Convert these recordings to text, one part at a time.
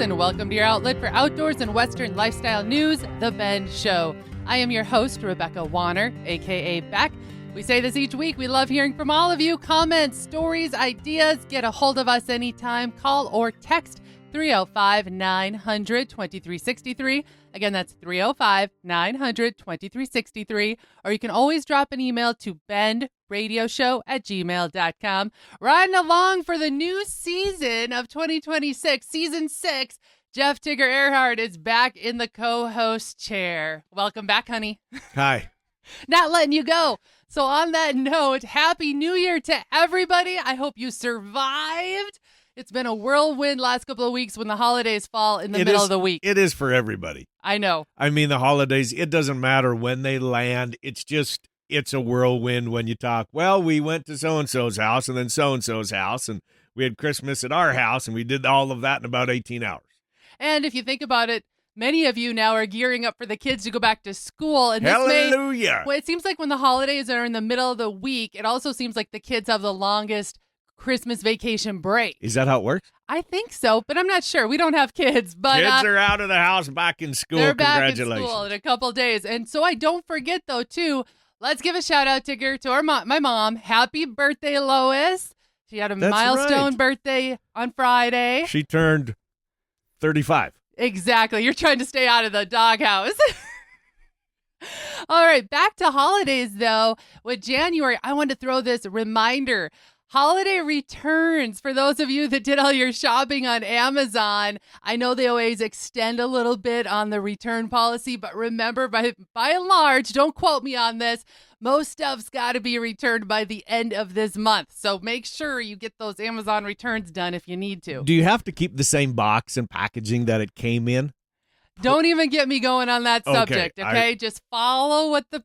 and welcome to your outlet for outdoors and Western lifestyle news, The Bend Show. I am your host, Rebecca Wanner, a.k.a. Beck. We say this each week. We love hearing from all of you. Comments, stories, ideas. Get a hold of us anytime. Call or text 305-900-2363. Again, that's 305-900-2363. Or you can always drop an email to bendradioshow@gmail.com. Riding along for the new season of 2026, Season 6. Jeff Tigger Erhardt is back in the co-host chair. Welcome back, honey. Hi. Not letting you go. So on that note, Happy New Year to everybody. I hope you survived. It's been a whirlwind last couple of weeks when the holidays fall in the middle of the week. It is for everybody. I know. I mean, the holidays, it doesn't matter when they land. It's a whirlwind when you talk, well, we went to so-and-so's house and then so-and-so's house, and we had Christmas at our house, and we did all of that in about 18 hours. And if you think about it, many of you now are gearing up for the kids to go back to school. And Hallelujah. Well, it seems like when the holidays are in the middle of the week, it also seems like the kids have the longest Christmas vacation break. Is that how it works? I think so, but I'm not sure. We don't have kids. But kids are out of the house, back in school. They're Congratulations. back in school in a couple days. And so I don't forget, though, too, let's give a shout-out, Tigger, to my mom. Happy birthday, Lois. She had a milestone birthday on Friday. She turned 35. Exactly. You're trying to stay out of the doghouse. All right. Back to holidays, though. With January, I want to throw this reminder. Holiday returns for those of you that did all your shopping on Amazon. I know they always extend a little bit on the return policy, but remember, by and large, don't quote me on this, most stuff's got to be returned by the end of this month. So make sure you get those Amazon returns done if you need to. Do you have to keep the same box and packaging that it came in? Don't even get me going on that subject, okay? Just follow what the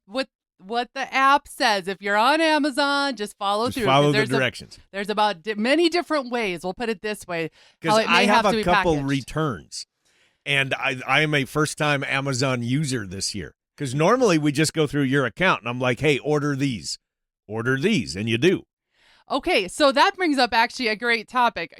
app says. If you're on Amazon, just follow through. Follow the directions. There's about many different ways. We'll put it this way. Because I have a couple returns, and I am a first-time Amazon user this year. Because normally we just go through your account, and I'm like, hey, order these, and you do. Okay, so that brings up actually a great topic.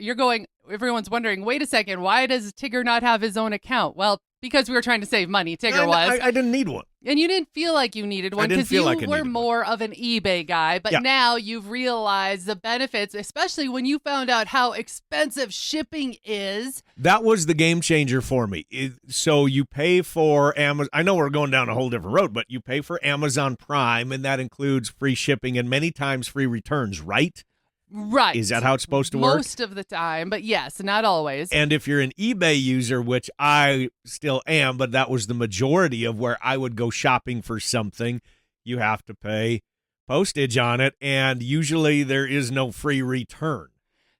Everyone's wondering, wait a second, why does Tigger not have his own account? Well, because we were trying to save money, Tigger was. I didn't need one. And you didn't feel like you needed one because you were more of an eBay guy. But now you've realized the benefits, especially when you found out how expensive shipping is. That was the game changer for me. So you pay for Amazon. I know we're going down a whole different road, but you pay for Amazon Prime, and that includes free shipping and many times free returns, right? Right. Is that how it's supposed to work? Most of the time, but yes, not always. And if you're an eBay user, which I still am, but that was the majority of where I would go shopping for something, you have to pay postage on it, and usually there is no free return.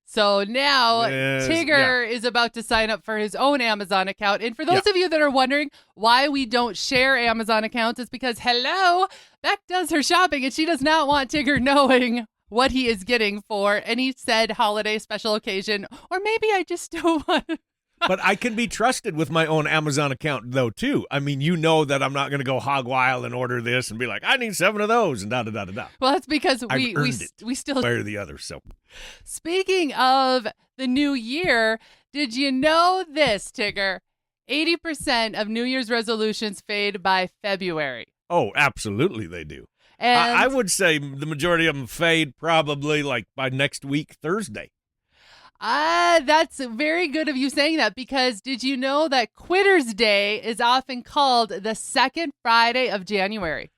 So now Tigger is about to sign up for his own Amazon account. And for those of you that are wondering why we don't share Amazon accounts, it's because, Beck does her shopping, and she does not want Tigger knowing what he is getting for any said holiday special occasion, or maybe I just don't want to. But I can be trusted with my own Amazon account, though, too. I mean, you know that I'm not going to go hog wild and order this and be like, I need 7 of those and da-da-da-da-da. Well, that's because we still... one way or the other, so. Speaking of the new year, did you know this, Tigger? 80% of New Year's resolutions fade by February. Oh, absolutely they do. And I would say the majority of them fade probably like by next week, Thursday. That's very good of you saying that, because did you know that Quitter's Day is often called the second Friday of January?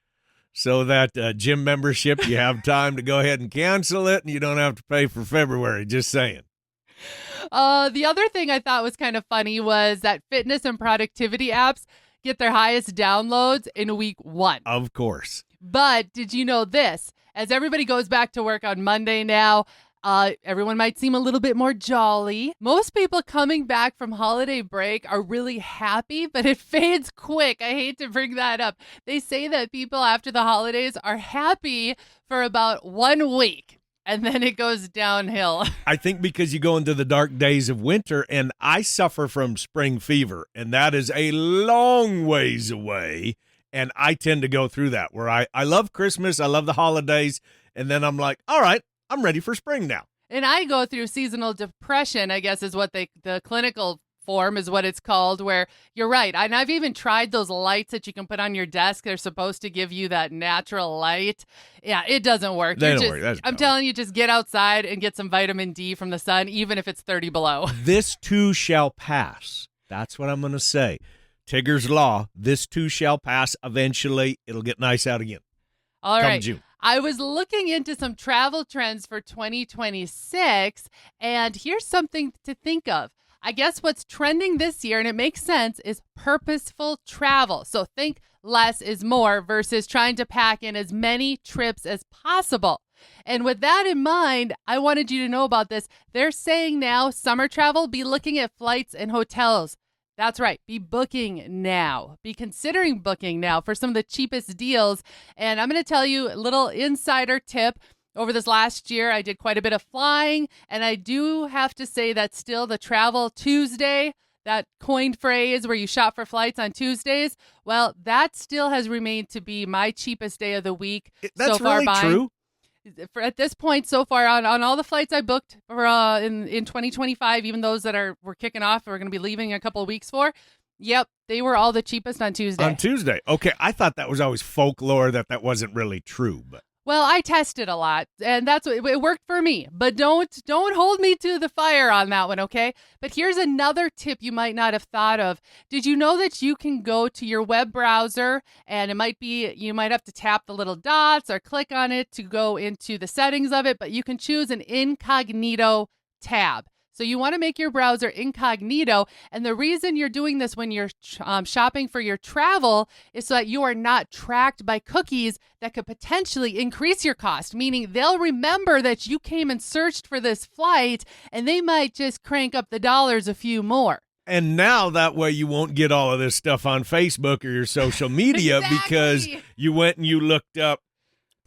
So that gym membership, you have time to go ahead and cancel it, and you don't have to pay for February, just saying. The other thing I thought was kind of funny was that fitness and productivity apps get their highest downloads in week 1. Of course. But did you know this? As everybody goes back to work on Monday now, everyone might seem a little bit more jolly. Most people coming back from holiday break are really happy, but it fades quick. I hate to bring that up. They say that people after the holidays are happy for about 1 week, and then it goes downhill. I think because you go into the dark days of winter, and I suffer from spring fever, and that is a long ways away. And I tend to go through that where I love Christmas, I love the holidays, and then I'm like, all right, I'm ready for spring now. And I go through seasonal depression, I guess is what the clinical form is what it's called, where you're right. And I've even tried those lights that you can put on your desk. They're supposed to give you that natural light. Yeah, it doesn't work. They don't work. That's I'm telling you, just get outside and get some vitamin D from the sun, even if it's 30 below. This too shall pass. That's what I'm going to say. Tigger's Law, this too shall pass. Eventually, it'll get nice out again. All Come right. June. I was looking into some travel trends for 2026, and here's something to think of. I guess what's trending this year, and it makes sense, is purposeful travel. So think less is more versus trying to pack in as many trips as possible. And with that in mind, I wanted you to know about this. They're saying now summer travel, be looking at flights and hotels. That's right. Be booking now. Be considering booking now for some of the cheapest deals. And I'm going to tell you a little insider tip. Over this last year, I did quite a bit of flying, and I do have to say that still the Travel Tuesday, that coined phrase where you shop for flights on Tuesdays, well, that still has remained to be my cheapest day of the week. That's so far really true. For at this point, so far on all the flights I booked for in 2025, even those that we're kicking off, we're going to be leaving in a couple of weeks for. Yep, they were all the cheapest on Tuesday. On Tuesday. Okay, I thought that was always folklore, that wasn't really true, but well, I tested a lot, and that's what it worked for me. But don't hold me to the fire on that one, okay? But here's another tip you might not have thought of. Did you know that you can go to your web browser, and you might have to tap the little dots or click on it to go into the settings of it, but you can choose an incognito tab. So you want to make your browser incognito. And the reason you're doing this when you're shopping for your travel is so that you are not tracked by cookies that could potentially increase your cost, meaning they'll remember that you came and searched for this flight, and they might just crank up the dollars a few more. And now that way you won't get all of this stuff on Facebook or your social media Exactly. because you went and you looked up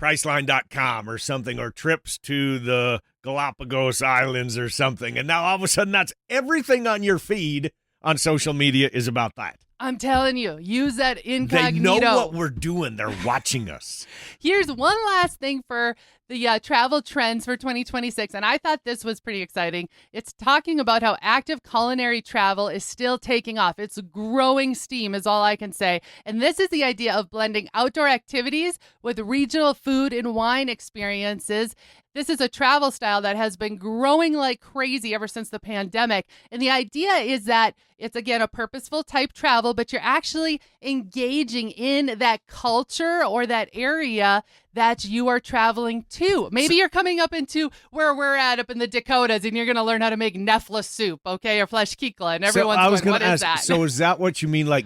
Priceline.com or something, or trips to the Galapagos Islands or something. And now all of a sudden that's everything on your feed on social media is about that. I'm telling you, use that incognito. They know what we're doing. They're watching us. Here's one last thing for the travel trends for 2026, and I thought this was pretty exciting. It's talking about how active culinary travel is still taking off. It's growing steam is all I can say. And this is the idea of blending outdoor activities with regional food and wine experiences. This is a travel style that has been growing like crazy ever since the pandemic. And the idea is that it's, again, a purposeful type travel, but you're actually engaging in that culture or that area that you are traveling to. Maybe you're coming up into where we're at up in the Dakotas, and you're going to learn how to make Nefla soup, okay, or fleshkikla, and everyone's going, what is that? So is that what you mean, like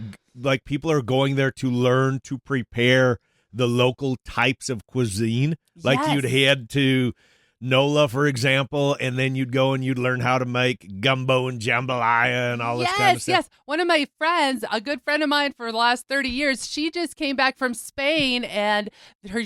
people are going there to learn to prepare the local types of cuisine? Like Yes. you'd head to NOLA, for example, and then you'd go and you'd learn how to make gumbo and jambalaya and all this kind of stuff? Yes. One of my friends, a good friend of mine for the last 30 years, she just came back from Spain, and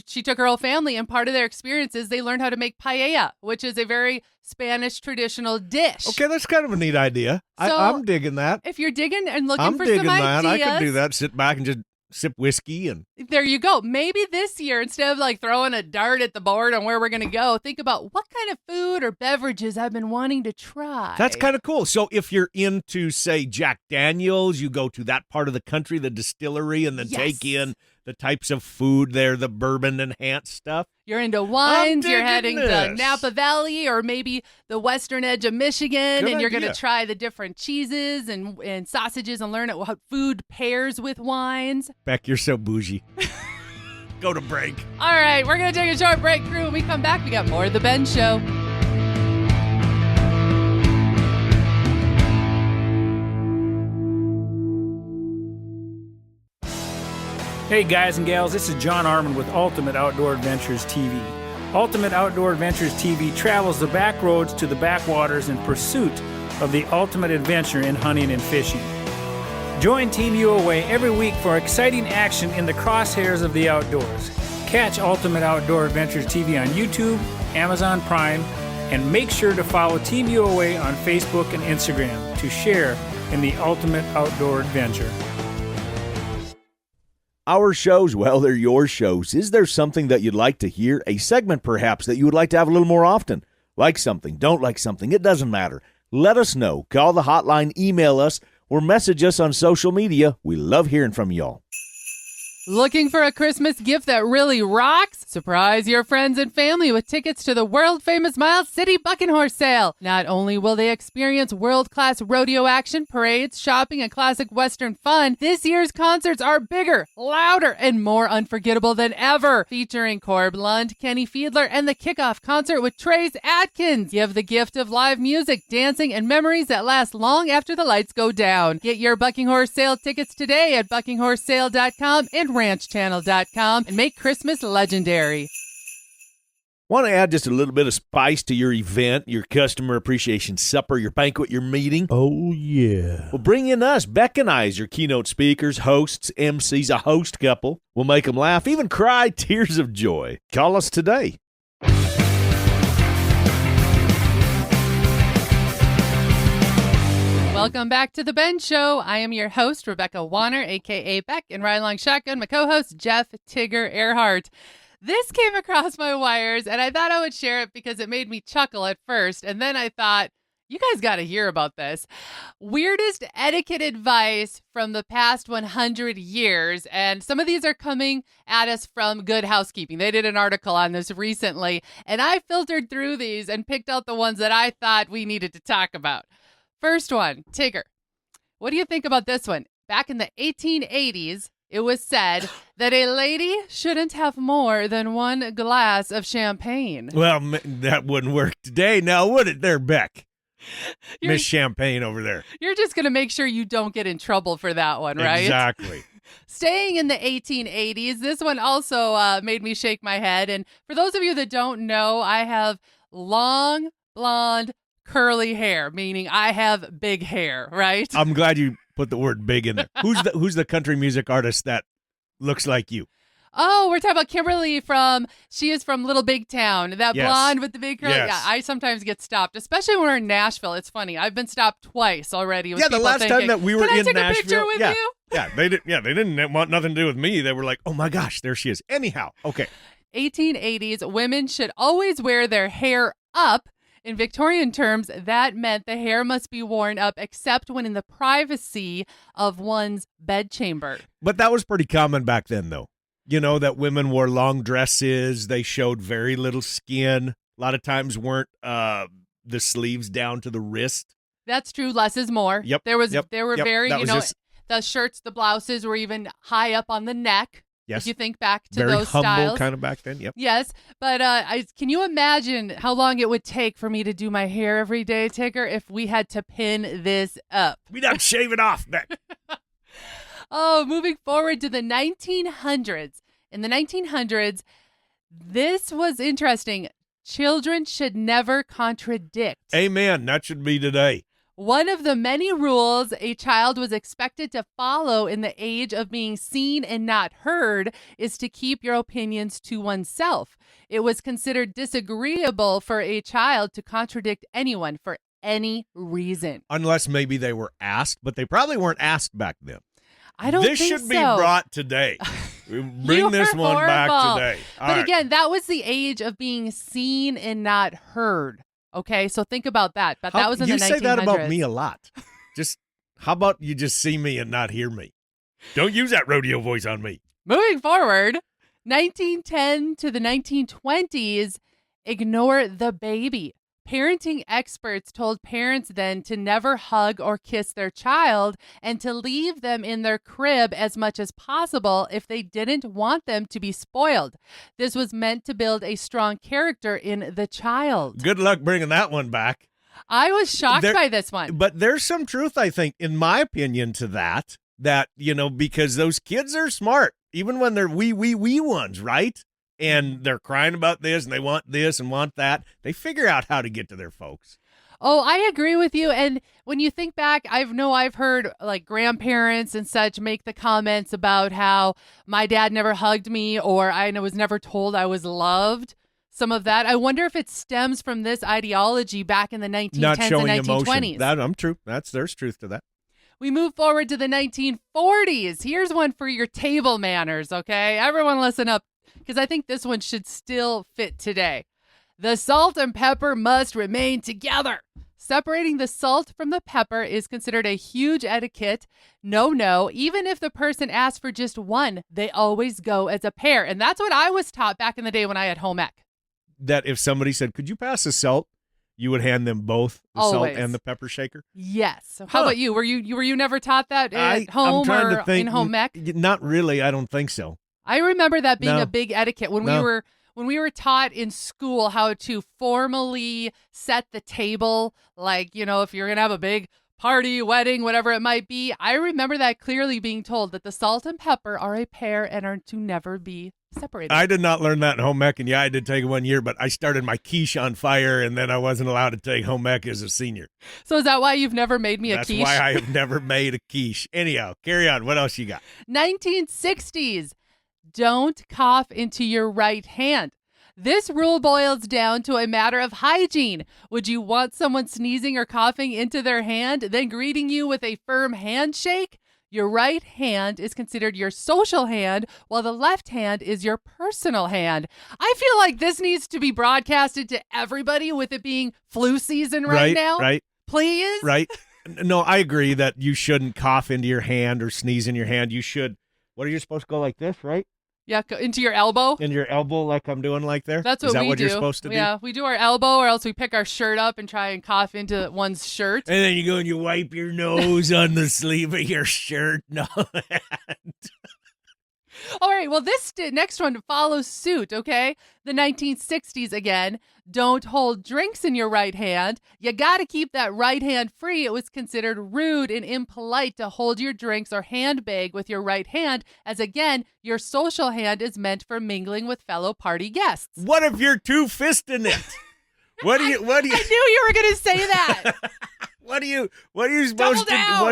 she took her whole family, and part of their experience is they learned how to make paella, which is a very Spanish traditional dish. Okay, that's kind of a neat idea. So, I'm digging that. If you're digging and looking I'm for digging some that. ideas, I could do that. Sit back and just sip whiskey and there you go. Maybe this year, instead of like throwing a dart at the board on where we're going to go, think about what kind of food or beverages I've been wanting to try. that's kind of cool. So if you're into, say, Jack Daniels, you go to that part of the country, the distillery, and then Yes. take in the types of food there, the bourbon-enhanced stuff. You're into wines, you're digging heading to this. Napa Valley or maybe the western edge of Michigan, Good and you're going idea. to try the different cheeses and sausages and learn how food pairs with wines. Beck, you're so bougie. Go to break. All right, we're going to take a short break, crew. When we come back, we got more of The Ben Show. Hey guys and gals, this is John Arman with Ultimate Outdoor Adventures TV. Ultimate Outdoor Adventures TV travels the back roads to the backwaters in pursuit of the ultimate adventure in hunting and fishing. Join Team UOA every week for exciting action in the crosshairs of the outdoors. Catch Ultimate Outdoor Adventures TV on YouTube, Amazon Prime, and make sure to follow Team UOA on Facebook and Instagram to share in the ultimate outdoor adventure. Our shows, well, they're your shows. Is there something that you'd like to hear? A segment, perhaps, that you would like to have a little more often? Like something, don't like something, it doesn't matter. Let us know. Call the hotline, email us, or message us on social media. We love hearing from y'all. Looking for a Christmas gift that really rocks? Surprise your friends and family with tickets to the world-famous Miles City Bucking Horse Sale. Not only will they experience world-class rodeo action, parades, shopping, and classic Western fun, this year's concerts are bigger, louder, and more unforgettable than ever. Featuring Corb Lund, Kenny Fiedler, and the kickoff concert with Trace Atkins. Give the gift of live music, dancing, and memories that last long after the lights go down. Get your Bucking Horse Sale tickets today at buckinghorsesale.com and ranchchannel.com and make Christmas legendary. Want to add just a little bit of spice to your event, your customer appreciation supper, your banquet, your meeting? Oh, yeah. Well, bring in us. Beck and I as your keynote speakers, hosts, MCs, a host couple. We'll make them laugh, even cry tears of joy. Call us today. Welcome back to The Ben Show. I am your host, Rebecca Wanner, a.k.a. Beck, and Ride Along Shotgun, my co-host, Jeff Tigger Erhardt. This came across my wires, and I thought I would share it because it made me chuckle at first, and then I thought, you guys got to hear about this. Weirdest etiquette advice from the past 100 years, and some of these are coming at us from Good Housekeeping. They did an article on this recently, and I filtered through these and picked out the ones that I thought we needed to talk about. First one, Tigger. What do you think about this one? Back in the 1880s, it was said that a lady shouldn't have more than one glass of champagne. Well, that wouldn't work today now, would it there, Beck? Miss Champagne over there. You're just going to make sure you don't get in trouble for that one, right? Exactly. Staying in the 1880s, this one also made me shake my head. And for those of you that don't know, I have long, blonde, curly hair, meaning I have big hair, right? I'm glad you put the word big in there. Who's the country music artist that looks like you? Oh, we're talking about Kimberly she is from Little Big Town. That blonde with the big curly. Yes. Yeah, I sometimes get stopped, especially when we're in Nashville. It's funny. I've been stopped twice already. With The last thinking, time that we were Can in I take Nashville. a picture with you? They didn't want nothing to do with me. They were like, oh my gosh, there she is. Anyhow, okay. 1880s, women should always wear their hair up. In Victorian terms, that meant the hair must be worn up except when in the privacy of one's bedchamber. But that was pretty common back then, though. You know, that women wore long dresses. They showed very little skin. A lot of times weren't the sleeves down to the wrist. That's true. Less is more. Yep. They were yep, very, just, the shirts, the blouses were even high up on the neck. Yes. If you think back to very those humble styles. kind of back then. Yep. Yes. But can you imagine how long it would take for me to do my hair every day, Tigger, if we had to pin this up? We'd have to shave it off, Beck. Oh, moving forward to the 1900s. In the 1900s, this was interesting. Children should never contradict. Amen. That should be today. One of the many rules a child was expected to follow in the age of being seen and not heard is to keep your opinions to oneself. It was considered disagreeable for a child to contradict anyone for any reason. Unless maybe they were asked, but they probably weren't asked back then. I don't think so. This should be brought today. Bring this one back today. But again, that was the age of being seen and not heard. Okay, so think about that. But that was in the 1900s. You say that about me a lot. Just how about you just see me and not hear me? Don't use that rodeo voice on me. Moving forward, 1910 to the 1920s, ignore the baby. Parenting experts told parents then to never hug or kiss their child and to leave them in their crib as much as possible if they didn't want them to be spoiled. This was meant to build a strong character in the child. Good luck bringing that one back. I was shocked by this one. But there's some truth, I think, in my opinion, to that, because those kids are smart, even when they're wee ones, right? And they're crying about this, and they want this and want that. They figure out how to get to their folks. Oh, I agree with you. And when you think back, I've heard like grandparents and such make the comments about how my dad never hugged me or I was never told I was loved. Some of that. I wonder if it stems from this ideology back in the 1910s Not showing and 1920s. Emotion. I'm true. There's truth to that. We move forward to the 1940s. Here's one for your table manners, okay? Everyone listen up, because I think this one should still fit today. The salt and pepper must remain together. separating the salt from the pepper is considered a huge etiquette. No. Even if the person asks for just one, they always go as a pair. And that's what I was taught back in the day when I had home ec. That if somebody said, could you pass the salt? You would hand them both the Always. salt and the pepper shaker? Yes. How about you? Were you never taught that at home or in home ec? Not really. I don't think so. I remember that being No. a big etiquette when we were taught in school how to formally set the table, like, if you're going to have a big party, wedding, whatever it might be. I remember that clearly being told that the salt and pepper are a pair and are to never be separated. I did not learn that in home ec, and I did take it 1 year, but I started my quiche on fire, and then I wasn't allowed to take home ec as a senior. So is that why you've never made me a quiche? That's why I have never made a quiche. Anyhow, carry on. What else you got? 1960s. Don't cough into your right hand. This rule boils down to a matter of hygiene. Would you want someone sneezing or coughing into their hand, then greeting you with a firm handshake? Your right hand is considered your social hand, while the left hand is your personal hand. I feel like this needs to be broadcasted to everybody with it being flu season right now. Right. Please? Right. No, I agree that you shouldn't cough into your hand or sneeze in your hand. You should. What are you supposed to go like this, right? Yeah, into your elbow. In your elbow, like I'm doing like there? That's what Is that we what do. you're supposed to do? Yeah, we do our elbow, or else we pick our shirt up and try and cough into one's shirt. And then you go and you wipe your nose on the sleeve of your shirt. No. All right, well, this next one follows suit, okay? The 1960s again. Don't hold drinks in your right hand. You got to keep that right hand free. It was considered rude and impolite to hold your drinks or handbag with your right hand, as again, your social hand is meant for mingling with fellow party guests. What if you're two-fisting it? What do you I knew you were going to say that. What are you supposed to do?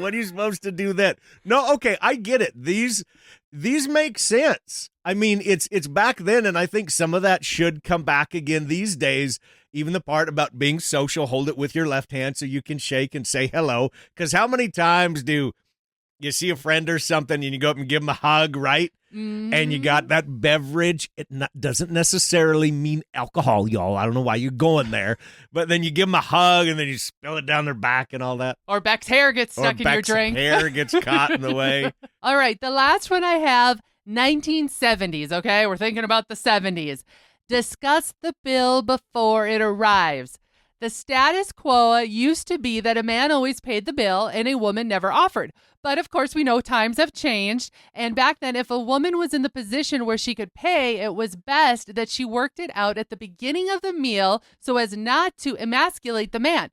What are you supposed to do then? No, okay, I get it. These make sense. I mean, it's back then, and I think some of that should come back again these days. Even the part about being social, hold it with your left hand so you can shake and say hello. Because how many times do you see a friend or something and you go up and give them a hug, right? Mm-hmm. And you got that beverage. It doesn't necessarily mean alcohol, y'all. I don't know why you're going there. But then you give them a hug and then you spill it down their back and all that. Or Beck's hair gets stuck in your drink. Hair gets caught in the way. All right, the last one I have, 1970s, okay? We're thinking about the 70s. Discuss the bill before it arrives. The status quo used to be that a man always paid the bill and a woman never offered. But of course, we know times have changed. And back then, if a woman was in the position where she could pay, it was best that she worked it out at the beginning of the meal so as not to emasculate the man.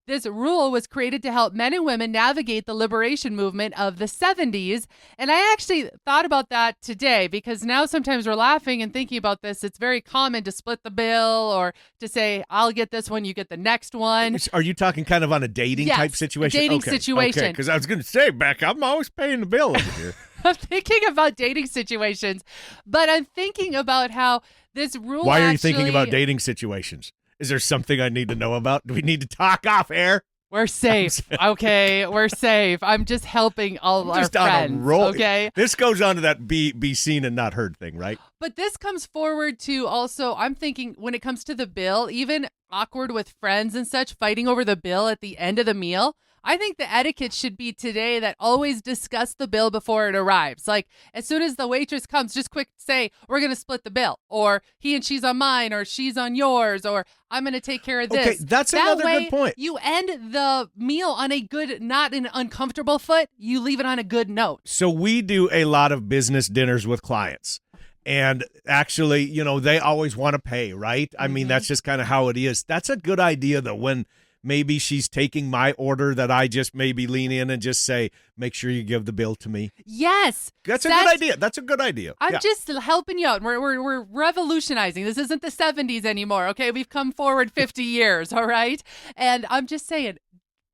This rule was created to help men and women navigate the liberation movement of the 70s. And I actually thought about that today because now sometimes we're laughing and thinking about this. It's very common to split the bill or to say, I'll get this one, you get the next one. Are you talking kind of on a dating type situation? Dating situation. Okay, because I was going to say, Beck, I'm always paying the bill over here. I'm thinking about dating situations, but I'm thinking about how this rule Why are you thinking about dating situations? Is there something I need to know about? Do we need to talk off air? We're safe. Okay, we're safe. I'm just helping all our friends. On a roll. Okay. This goes on to that be seen and not heard thing, right? But this comes forward to also, I'm thinking when it comes to the bill, even awkward with friends and such, fighting over the bill at the end of the meal. I think the etiquette should be today that always discuss the bill before it arrives. Like, as soon as the waitress comes, just quick say, we're going to split the bill. Or he and she's on mine, or she's on yours, or I'm going to take care of this. Okay, that's another good point. You end the meal on a good, not an uncomfortable foot. You leave it on a good note. So we do a lot of business dinners with clients. And actually, they always want to pay, right? I mean, that's just kind of how it is. That's a good idea, though, when maybe she's taking my order that I just maybe lean in and just say, make sure you give the bill to me. Yes. That's a good idea. That's a good idea. I'm just helping you out. We're revolutionizing. This isn't the 70s anymore, okay? We've come forward 50 years, all right? And I'm just saying,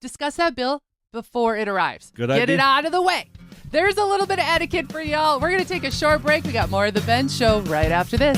discuss that bill before it arrives. Good idea. Get it out of the way. There's a little bit of etiquette for y'all. We're going to take a short break. We got more of The Ben Show right after this.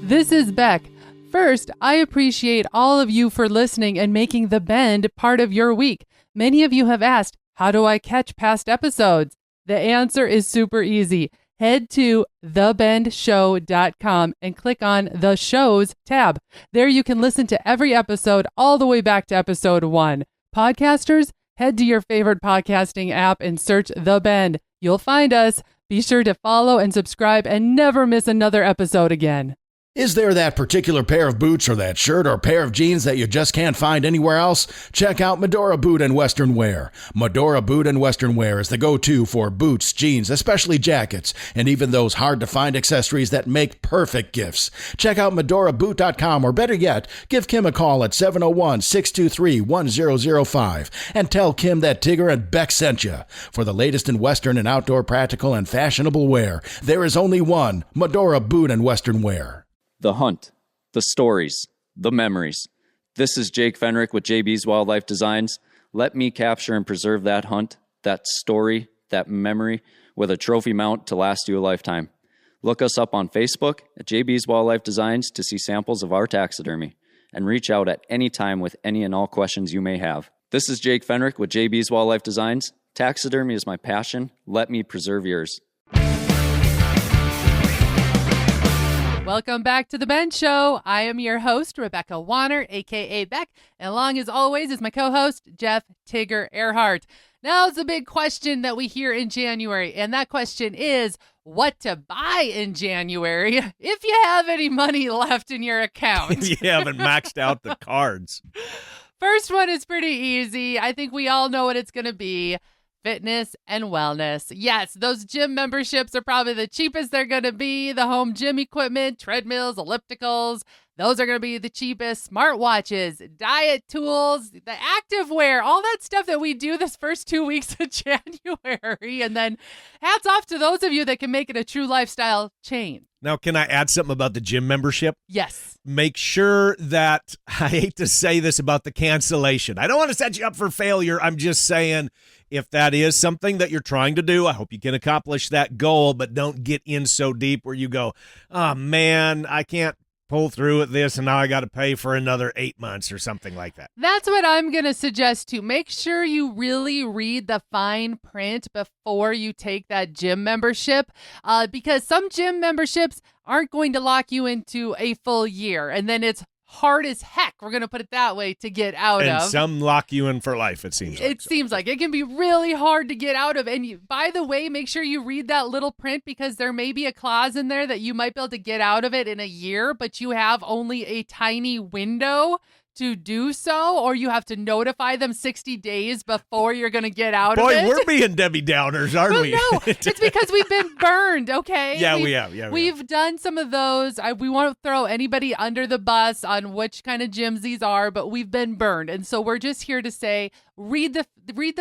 This is Beck. First, I appreciate all of you for listening and making The Bend part of your week. Many of you have asked, how do I catch past episodes? The answer is super easy. head to thebendshow.com and click on the shows tab. There you can listen to every episode all the way back to episode 1. Podcasters, head to your favorite podcasting app and search The Bend. You'll find us. Be sure to follow and subscribe and never miss another episode again. Is there that particular pair of boots or that shirt or pair of jeans that you just can't find anywhere else? Check out Medora Boot and Western Wear. Medora Boot and Western Wear is the go-to for boots, jeans, especially jackets, and even those hard-to-find accessories that make perfect gifts. Check out medoraboot.com, or better yet, give Kim a call at 701-623-1005 and tell Kim that Tigger and Beck sent you. For the latest in Western and outdoor practical and fashionable wear, there is only one, Medora Boot and Western Wear. The hunt, the stories, the memories. This is Jake Fenrick with JB's Wildlife Designs. Let me capture and preserve that hunt, that story, that memory with a trophy mount to last you a lifetime. Look us up on Facebook at JB's Wildlife Designs to see samples of our taxidermy, and reach out at any time with any and all questions you may have. This is Jake Fenrick with JB's Wildlife Designs. Taxidermy is my passion. Let me preserve yours. Welcome back to The Ben Show. I am your host, Rebecca Wanner, a.k.a. Beck, and along as always is my co-host, Jeff Tigger Erhardt. Now it's a big question that we hear in January, and that question is what to buy in January if you have any money left in your account. You haven't maxed out the cards. First one is pretty easy. I think we all know what it's going to be. Fitness and wellness. Yes, those gym memberships are probably the cheapest they're going to be. The home gym equipment, treadmills, ellipticals, those are going to be the cheapest. Smartwatches, diet tools, the active wear, all that stuff that we do this first 2 weeks of January. And then hats off to those of you that can make it a true lifestyle change. Now, can I add something about the gym membership? Yes. Make sure that, I hate to say this about the cancellation. I don't want to set you up for failure. I'm just saying, if that is something that you're trying to do, I hope you can accomplish that goal, but don't get in so deep where you go, oh man, I can't pull through with this and now I got to pay for another 8 months or something like that. That's what I'm going to suggest too. Make sure you really read the fine print before you take that gym membership, because some gym memberships aren't going to lock you into a full year, and then it's hard as heck, we're going to put it that way, to get out of. And some lock you in for life, it seems like. It seems like it can be really hard to get out of. And by the way, make sure you read that little print, because there may be a clause in there that you might be able to get out of it in a year, but you have only a tiny window to do so, or you have to notify them 60 days before you're going to get out of it. Boy, we're being Debbie Downers, aren't we? No, it's because we've been burned, okay? Yeah, we have. We've done some of those. We won't throw anybody under the bus on which kind of gyms these are, but we've been burned. And so we're just here to say, read the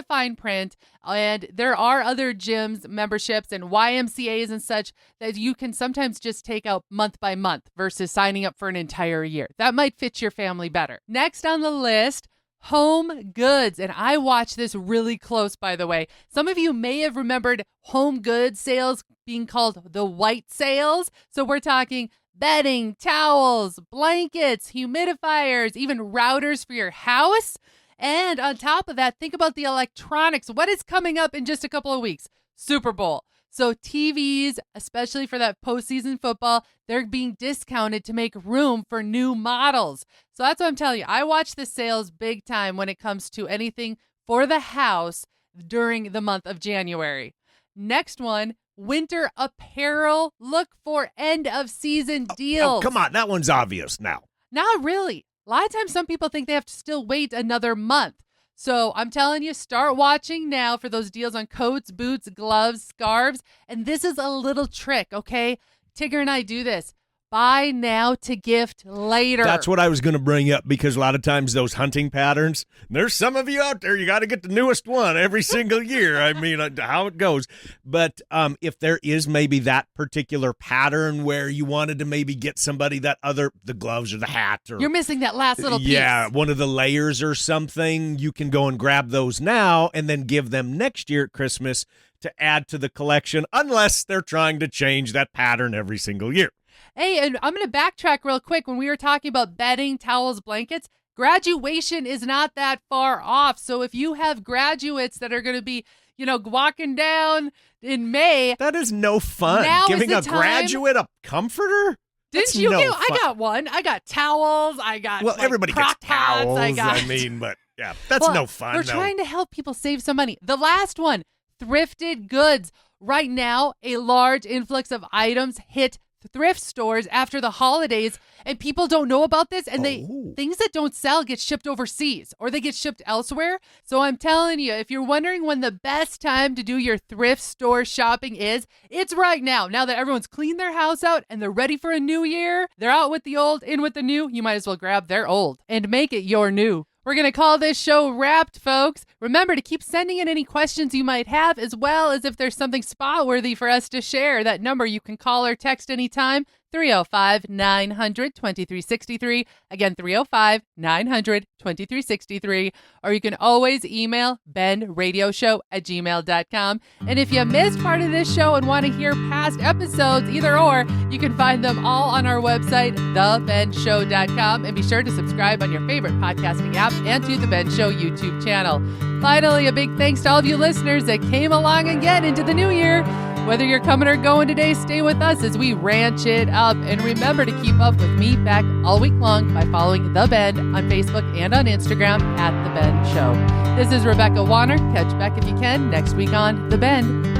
fine print. And there are other gyms, memberships, and YMCAs and such that you can sometimes just take out month by month versus signing up for an entire year. That might fit your family better. Next on the list, home goods. And I watch this really close, by the way. Some of you may have remembered home goods sales being called the white sales. So we're talking bedding, towels, blankets, humidifiers, even routers for your house. And on top of that, think about the electronics. What is coming up in just a couple of weeks? Super Bowl. So TVs, especially for that postseason football, they're being discounted to make room for new models. So that's what I'm telling you. I watch the sales big time when it comes to anything for the house during the month of January. Next one, winter apparel. Look for end of season deals. Oh, come on. That one's obvious now. Not really. A lot of times some people think they have to still wait another month. So I'm telling you, start watching now for those deals on coats, boots, gloves, scarves. And this is a little trick, okay? Tigger and I do this. Buy now to gift later. That's what I was going to bring up, because a lot of times those hunting patterns, there's some of you out there, you got to get the newest one every single year. I mean, how it goes. But if there is maybe that particular pattern where you wanted to maybe get somebody the gloves or the hat. Or you're missing that last little piece. Yeah, one of the layers or something, you can go and grab those now and then give them next year at Christmas to add to the collection, unless they're trying to change that pattern every single year. Hey, and I'm going to backtrack real quick. When we were talking about bedding, towels, blankets, graduation is not that far off. So if you have graduates that are going to be, walking down in May. That is no fun. Now is Giving the a time. graduate a comforter? Didn't That's you no get? fun. I got one. I got towels. I got Everybody gets crock pots. towels. I got. But yeah, that's no fun. We're trying to help people save some money. The last one, thrifted goods. Right now, a large influx of items hit thrift stores after the holidays, and people don't know about this, and things that don't sell get shipped overseas or they get shipped elsewhere. So I'm telling you, if you're wondering when the best time to do your thrift store shopping is, it's right now. Now that everyone's cleaned their house out and they're ready for a new year, they're out with the old, in with the new, you might as well grab their old and make it your new. We're going to call this show Wrapped, folks. Remember to keep sending in any questions you might have, as well as if there's something spot-worthy for us to share. That number you can call or text anytime, 305-900-2363. Again, 305-900-2363. Or you can always email benradioshow@gmail.com. And if you missed part of this show and want to hear past episodes, either or, you can find them all on our website, thebendshow.com. And be sure to subscribe on your favorite podcasting app and to The Ben Show YouTube channel. Finally, a big thanks to all of you listeners that came along again into the new year. Whether you're coming or going today, stay with us as we ranch it up. And remember to keep up with me back all week long by following The Ben on Facebook and on Instagram @The Ben Show. This is Rebecca Wanner. Catch back if you can next week on The Ben.